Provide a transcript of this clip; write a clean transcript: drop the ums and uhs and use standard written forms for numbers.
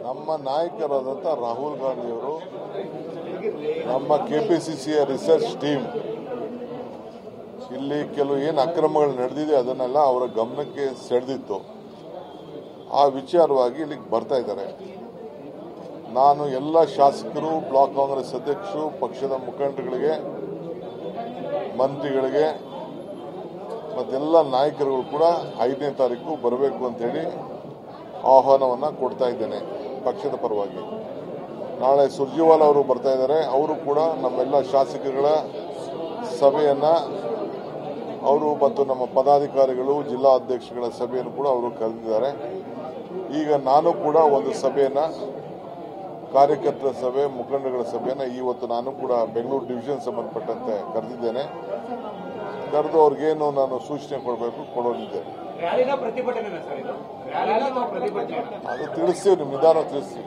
ನಮ್ಮ ನಾಯಕರಾದಂಥ ರಾಹುಲ್ ಗಾಂಧಿಯವರು ನಮ್ಮ ಕೆಪಿಸಿಸಿಯ ರಿಸರ್ಚ್ ಟೀಮ್ ಇಲ್ಲಿ ಕೆಲವು ಏನು ಅಕ್ರಮಗಳು ನಡೆದಿದೆ ಅದನ್ನೆಲ್ಲ ಅವರ ಗಮನಕ್ಕೆ ಸೆಳೆದಿತ್ತು. ಆ ವಿಚಾರವಾಗಿ ಇಲ್ಲಿಗೆ ಬರ್ತಾ ಇದ್ದಾರೆ. ನಾನು ಎಲ್ಲ ಶಾಸಕರು, ಬ್ಲಾಕ್ ಕಾಂಗ್ರೆಸ್ ಅಧ್ಯಕ್ಷರು, ಪಕ್ಷದ ಮುಖಂಡರುಗಳಿಗೆ, ಮಂತ್ರಿಗಳಿಗೆ ಮತ್ತೆಲ್ಲ ನಾಯಕರುಗಳು ಕೂಡ 5ನೇ ತಾರೀಕು ಬರಬೇಕು ಅಂತೇಳಿ ಆಹ್ವಾನವನ್ನು ಕೊಡ್ತಾ ಇದ್ದೇನೆ ಪಕ್ಷದ ಪರವಾಗಿ. ನಾಳೆ ಸುರ್ಜೇವಾಲಾ ಅವರು ಬರ್ತಾ ಇದ್ದಾರೆ. ಅವರು ಕೂಡ ನಮ್ಮೆಲ್ಲ ಶಾಸಕರುಗಳ ಸಭೆಯನ್ನು ಅವರು ಮತ್ತು ನಮ್ಮ ಪದಾಧಿಕಾರಿಗಳು, ಜಿಲ್ಲಾ ಅಧ್ಯಕ್ಷಗಳ ಸಭೆಯನ್ನು ಕೂಡ ಅವರು ಕರೆದಿದ್ದಾರೆ. ಈಗ ನಾನು ಕೂಡ ಒಂದು ಸಭೆಯನ್ನು, ಕಾರ್ಯಕರ್ತರ ಸಭೆ, ಮುಖಂಡಗಳ ಸಭೆಯನ್ನು ಇವತ್ತು ನಾನು ಕೂಡ ಬೆಂಗಳೂರು ಡಿವಿಷನ್ ಸಂಬಂಧಪಟ್ಟಂತೆ ಕರೆದಿದ್ದೇನೆ. ಕರೆದು ಅವ್ರಿಗೇನು ನಾನು ಸೂಚನೆ ಕೊಡೋದಿದ್ದೇನೆ. ಅದು ತಿಳಿಸ್ತೀವಿ, ನಿಮ್ಗೆ ನಿಧಾನ ತಿಳಿಸ್ತೀವಿ.